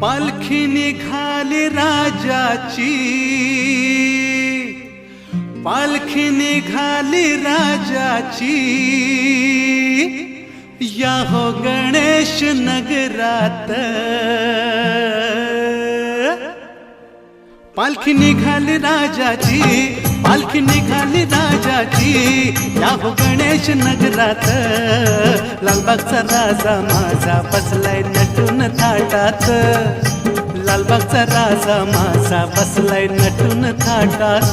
पालखी निघाली राजाची, पालखी निघाली राजाची, या हो गणेश नगरात। पालखी निघाली राजाची, पालखी निघाली राजाची, या हो गणेश नगरात। लालबागचा राजा माझा बसलाय नटून थाटात, लालबागचा राजा माझा बसलाय नटून थाटात।